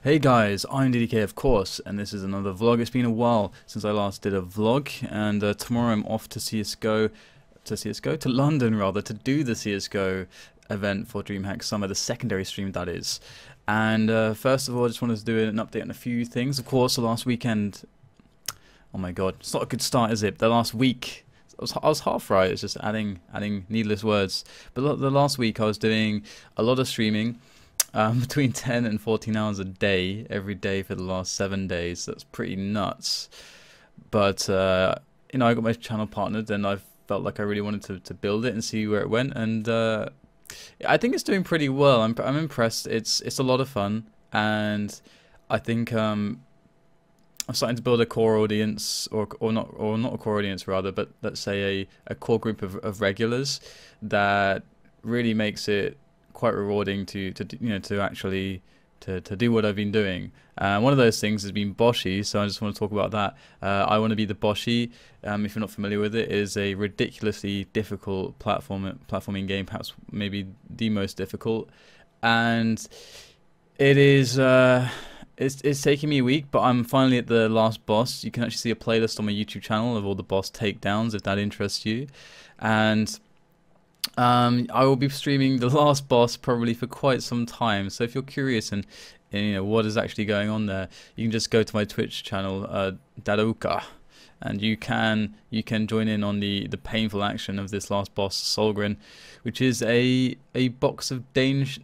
Hey guys, I'm DDK of course, and this is another vlog. It's been a while since I last did a vlog, and tomorrow I'm off to to London rather, to do the CSGO event for Dreamhack Summer, the secondary stream that is. And first of all, I just wanted to do an update on a few things. Of course, the last weekend, oh my god, it's not a good start, is it? The last week, I was half right, it's just adding needless words. But the last week I was doing a lot of streaming. Between 10 and 14 hours a day, every day for the last 7 days. That's pretty nuts. But, you know, I got my channel partnered and I felt like I really wanted to build it and see where it went. And I think it's doing pretty well. I'm impressed. It's a lot of fun. And I think I'm starting to build a core audience, or not a core audience rather, but let's say a core group of regulars that really makes it quite rewarding to actually do what I've been doing. One of those things has been Boshi, so I just want to talk about that. I want to be the Boshi. If you're not familiar with it, it is a ridiculously difficult platforming game, perhaps maybe the most difficult, and it is it's taking me a week, but I'm finally at the last boss. You can actually see a playlist on my YouTube channel of all the boss takedowns if that interests you, and I will be streaming the last boss probably for quite some time. So if you're curious and you know what is actually going on there, you can just go to my Twitch channel, Daruka, and you can join in on the painful action of this last boss, Solgren, which is a box of Danish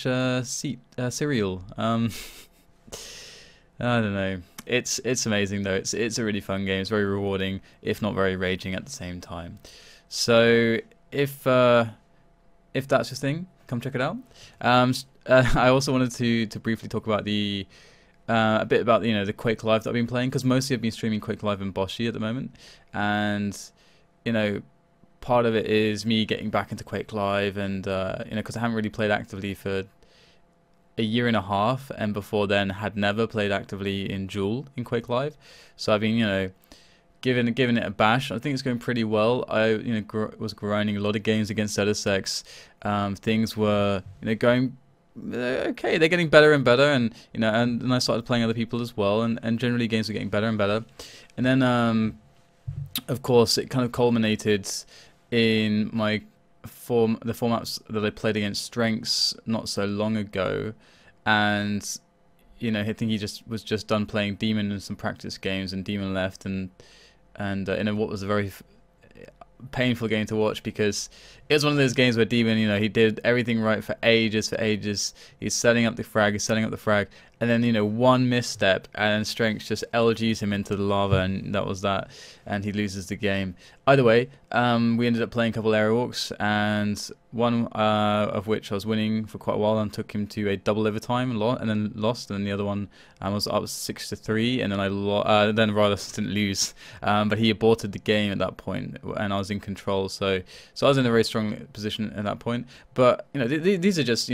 cereal. I don't know. It's amazing though. It's a really fun game. It's very rewarding, if not very raging at the same time. So if that's your thing, come check it out. I also wanted to briefly talk about a bit about the QuakeLive that I've been playing, because mostly I've been streaming QuakeLive and Boshi at the moment, and part of it is me getting back into QuakeLive, and because I haven't really played actively for a year and a half, and before then had never played actively in Duel in QuakeLive, so I've been giving it a bash. I think it's going pretty well. I was grinding a lot of games against ZSX. Things were going okay. They're getting better and better, and and I started playing other people as well, and generally games were getting better and better. And then of course it kind of culminated in the formats that I played against Strenx not so long ago, and I think he was just done playing Demon in some practice games, and Demon left, and what was a very painful game to watch, because it was one of those games where Demon, he did everything right for ages. He's setting up the frag, and then one misstep and Strenx just LGs him into the lava, and that was that, and he loses the game. Either way, we ended up playing a couple aerial walks, and one of which I was winning for quite a while, and took him to a double overtime and then lost, and then the other one was up 6-3, and then then rather didn't lose, but he aborted the game at that point, and I was in control, so I was in a very strong position at that point. But these are just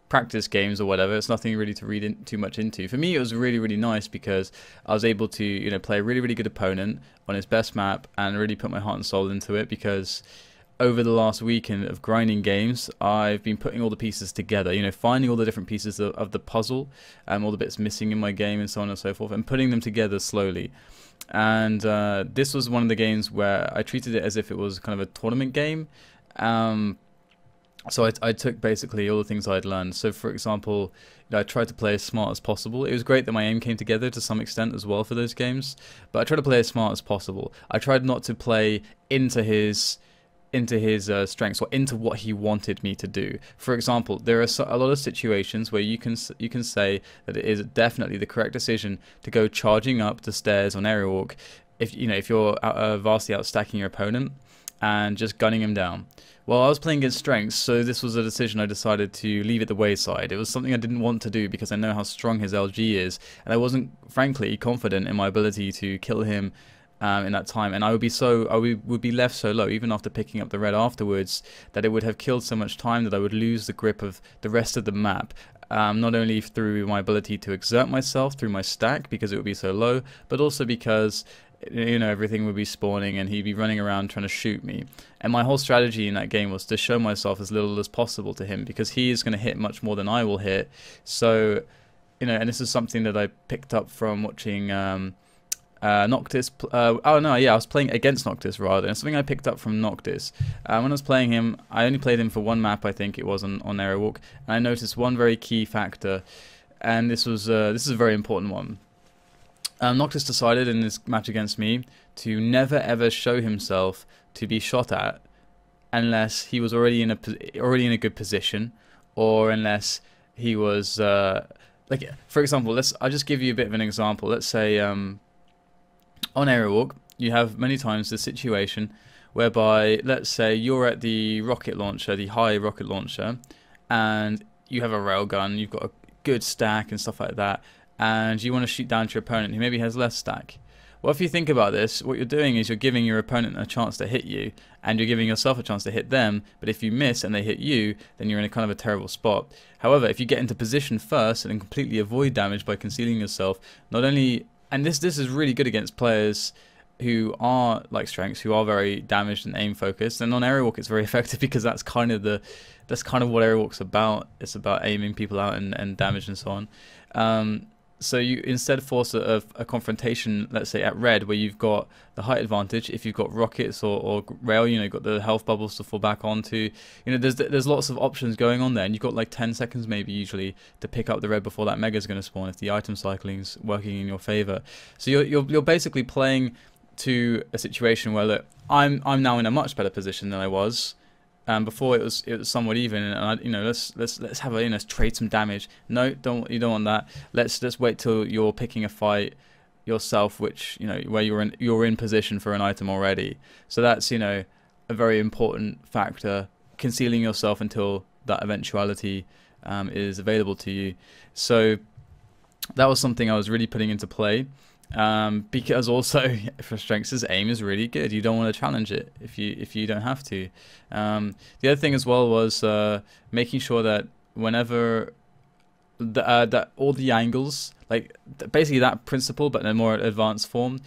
practice games or whatever. It's nothing really to read too much into. For me, it was really nice, because I was able to play a really good opponent on his best map and really put my heart and soul into it, because over the last weekend of grinding games, I've been putting all the pieces together, finding all the different pieces of the puzzle, all the bits missing in my game, and so on and so forth, and putting them together slowly. And this was one of the games where I treated it as if it was kind of a tournament game. So I took basically all the things I had learned. So for example, I tried to play as smart as possible. It was great that my aim came together to some extent as well for those games, but I tried to play as smart as possible. I tried not to play into his strengths, or into what he wanted me to do. For example, there are a lot of situations where you can say that it is definitely the correct decision to go charging up the stairs on aerial walk if you're vastly outstacking your opponent and just gunning him down. Well, I was playing against Strenx, so this was a decision I decided to leave at the wayside. It was something I didn't want to do, because I know how strong his LG is, and I wasn't, frankly, confident in my ability to kill him in that time, and I would be left so low, even after picking up the red afterwards, that it would have killed so much time that I would lose the grip of the rest of the map. Not only through my ability to exert myself through my stack, because it would be so low, but also because everything would be spawning and he'd be running around trying to shoot me. And my whole strategy in that game was to show myself as little as possible to him, because he is going to hit much more than I will hit. So you know, and this is something that I picked up from watching Noctis. Oh no, yeah, I was playing against Noctis rather, and something I picked up from Noctis. When I was playing him, I only played him for one map, I think it was on Aerowalk, and I noticed one very key factor, and this is a very important one. Noctis decided in this match against me to never ever show himself to be shot at unless he was already in a good position, or unless he was like, for example, I'll just give you a bit of an example. Let's say on Aerowalk, you have many times the situation whereby, let's say you're at the rocket launcher, the high rocket launcher, and you have a railgun, you've got a good stack and stuff like that, and you want to shoot down to your opponent who maybe has less stack. Well, if you think about this, what you're doing is you're giving your opponent a chance to hit you, and you're giving yourself a chance to hit them, but if you miss and they hit you, then you're in a kind of a terrible spot. However, if you get into position first and completely avoid damage by concealing yourself, not only, and this is really good against players who are like Strenx, who are very damaged and aim focused, and on Aerowalk it's very effective because that's kind of what Aerowalk's about. It's about aiming people out and damage and so on. So you instead force a confrontation, let's say at red, where you've got the height advantage. If you've got rockets or rail, you know, you've got the health bubbles to fall back onto. You know, there's lots of options going on there, and you've got like 10 seconds maybe usually to pick up the red before that mega is going to spawn if the item cycling's working in your favor. So you're basically playing to a situation where, look, I'm now in a much better position than I was. Before it was somewhat even, and you know, let's have a, you know, trade some damage. No, you don't want that. Let's wait till you're picking a fight yourself, which, you know, where you're in position for an item already. So that's, you know, a very important factor, concealing yourself until that eventuality is available to you. So that was something I was really putting into play. Because also for Strenx's aim is really good. You don't want to challenge it if you don't have to. The other thing as well was making sure that whenever that all the angles, like basically that principle, but in a more advanced form,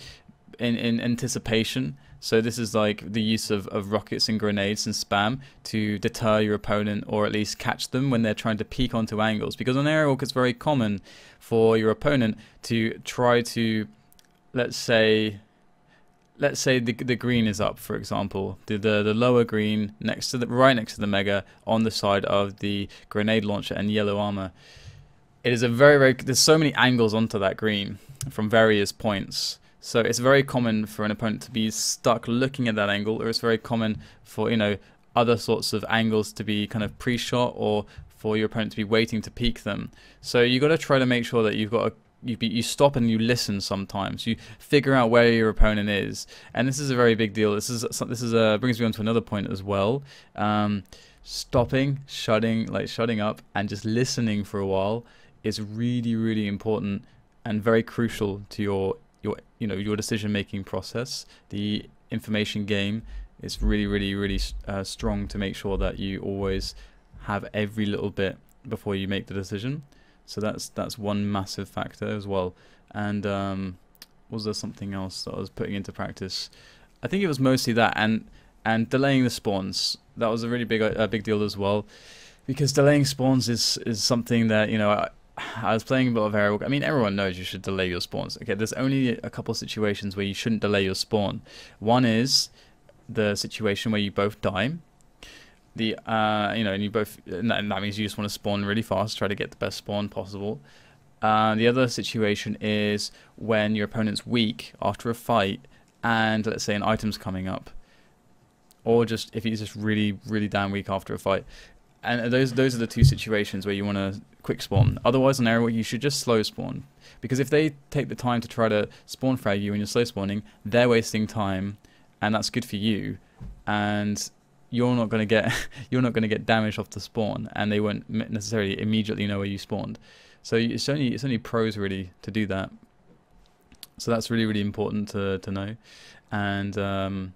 in anticipation. So this is like the use of rockets and grenades and spam to deter your opponent, or at least catch them when they're trying to peek onto angles. Because on Aerowalk it's very common for your opponent to try to, let's say the green is up, for example, the lower green right next to the mega on the side of the grenade launcher and yellow armor. It is a there's so many angles onto that green from various points. So it's very common for an opponent to be stuck looking at that angle, or it's very common for, you know, other sorts of angles to be kind of pre-shot, or for your opponent to be waiting to peek them. So you got to try to make sure that you stop and you listen sometimes. You figure out where your opponent is, and this is a very big deal. This brings me on to another point as well. Stopping, shutting up, and just listening for a while is really, really important and very crucial to your decision-making process. The information game is really, really, really strong to make sure that you always have every little bit before you make the decision. So that's one massive factor as well. And was there something else that I was putting into practice? I think it was mostly that, and delaying the spawns. That was a really big deal as well, because delaying spawns is something that, you know, I was playing a bit of Aerowalk. I mean, everyone knows you should delay your spawns. Okay, there's only a couple of situations where you shouldn't delay your spawn. One is the situation where you both die. And that means you just want to spawn really fast, try to get the best spawn possible. The other situation is when your opponent's weak after a fight, and let's say an item's coming up, or just if he's just really, really damn weak after a fight. And those are the two situations where you want to quick spawn. Otherwise, on Aerowalk, you should just slow spawn, because if they take the time to try to spawn frag you when you're slow spawning, they're wasting time, and that's good for you, and you're not going to get damage off the spawn, and they won't necessarily immediately know where you spawned. So it's only pros really to do that. So that's really, really important to know. And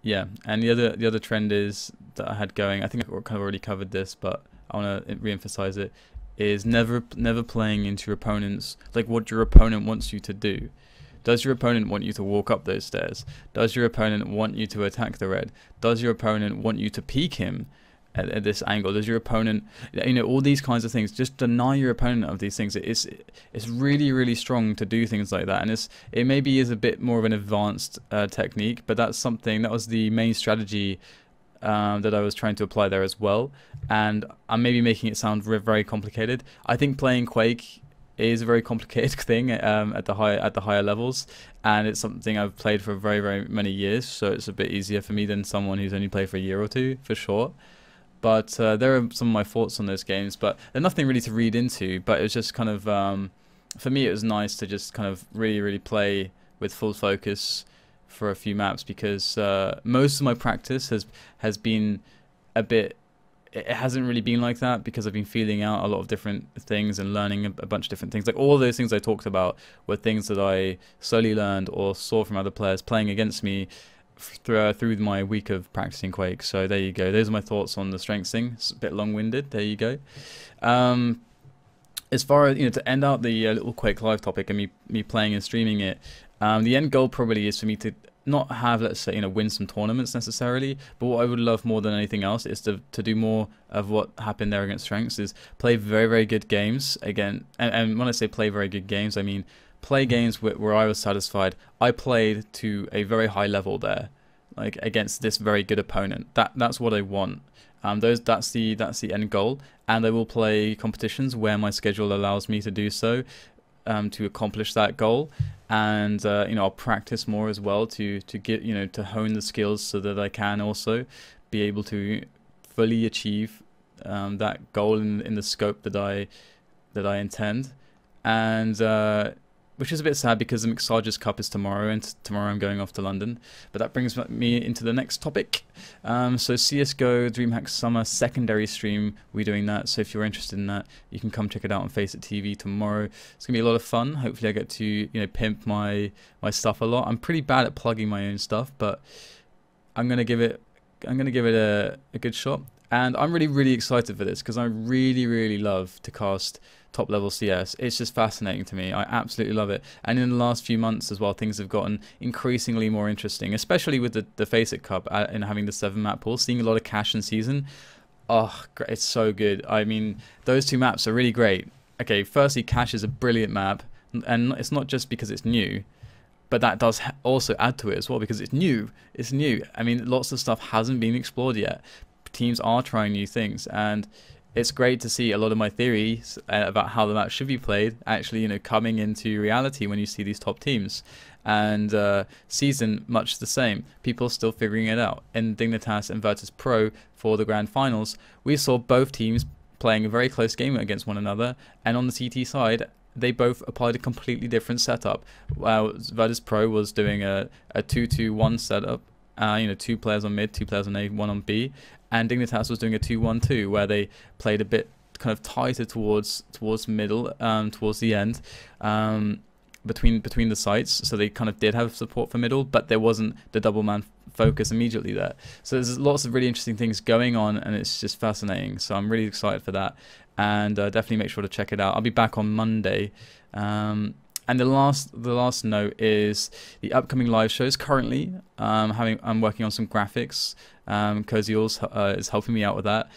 yeah, and the other trend is that I had going, I think I kind of already covered this, but I want to re-emphasize it, is never playing into your opponent's, like, what your opponent wants you to do. Does your opponent want you to walk up those stairs? Does your opponent want you to attack the red? Does your opponent want you to peek him? at this angle? Does your opponent, you know, all these kinds of things? Just deny your opponent of these things. It's really, really strong to do things like that, and it maybe is a bit more of an advanced technique, but that's something that was the main strategy that I was trying to apply there as well. And I'm maybe making it sound very complicated. I think playing Quake is a very complicated thing at the higher levels, and it's something I've played for very many years, so it's a bit easier for me than someone who's only played for a year or two, for sure. But there are some of my thoughts on those games, but they're nothing really to read into. But it was just kind of for me, it was nice to just kind of really play with full focus for a few maps, because most of my practice has been a bit, it hasn't really been like that, because I've been feeling out a lot of different things and learning a bunch of different things. Like all of those things I talked about were things that I slowly learned or saw from other players playing against me through my week of practicing Quake. So there you go. Those are my thoughts on the Strenx thing. It's a bit long-winded. There you go. As far as, you know, to end out the little QuakeLive topic and me playing and streaming it, the end goal probably is for me to not have, let's say, you know, win some tournaments necessarily, but what I would love more than anything else is to do more of what happened there against Strenx, is play very good games again. And when I say play very good games, I mean play games where I was satisfied. I played to a very high level there, like against this very good opponent. That's what I want. That's the end goal, and I will play competitions where my schedule allows me to do so, to accomplish that goal. And you know, I'll practice more as well to get, you know, to hone the skills so that I can also be able to fully achieve that goal in the scope that I intend. And which is a bit sad, because the Mixage's Cup is tomorrow, and tomorrow I'm going off to London. But that brings me into the next topic. So CSGO Dreamhack Summer secondary stream, we're doing that. So if you're interested in that, you can come check it out on Face It TV tomorrow. It's gonna be a lot of fun. Hopefully I get to, you know, pimp my stuff a lot. I'm pretty bad at plugging my own stuff, but I'm gonna give it a good shot. And I'm really excited for this, because I really love to cast top level CS. It's just fascinating to me. I absolutely love it. And in the last few months as well, things have gotten increasingly more interesting, especially with the Face It Cup and having the 7 map pool, seeing a lot of cash in season. Oh, it's so good. I mean, those two maps are really great. Okay, firstly, cash is a brilliant map, and it's not just because it's new, but that does also add to it as well, because it's new. It's new. I mean, lots of stuff hasn't been explored yet. Teams are trying new things, and it's great to see a lot of my theories about how the map should be played actually, you know, coming into reality when you see these top teams. And season, much the same. People still figuring it out. In Dignitas and Virtus Pro for the grand finals, we saw both teams playing a very close game against one another, and on the CT side, they both applied a completely different setup. Virtus Pro was doing a 2-2-1 setup, you know, 2 players on mid, 2 players on A, 1 on B, and Dignitas was doing a 2-1-2, where they played a bit kind of tighter towards middle, towards the end, between the sites. So they kind of did have support for middle, but there wasn't the double man focus immediately there. So there's lots of really interesting things going on, and it's just fascinating. So I'm really excited for that, and definitely make sure to check it out. I'll be back on Monday. And the last note is the upcoming live shows. Currently, I'm working on some graphics. Cozy is helping me out with that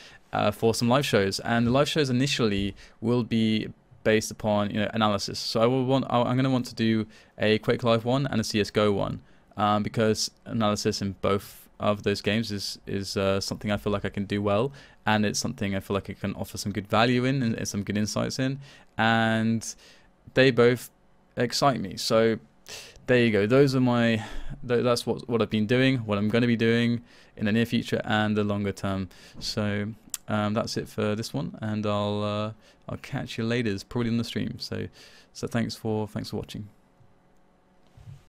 for some live shows, and the live shows initially will be based upon, you know, analysis. So I'm going to want to do a QuakeLive one and a CS:GO one, because analysis in both of those games is something I feel like I can do well, and it's something I feel like I can offer some good value in and some good insights in, and they both excite me. So there you go. Those are that's what I've been doing, what I'm going to be doing in the near future and the longer term. So that's it for this one, and I'll catch you later, probably on the stream. So thanks for watching.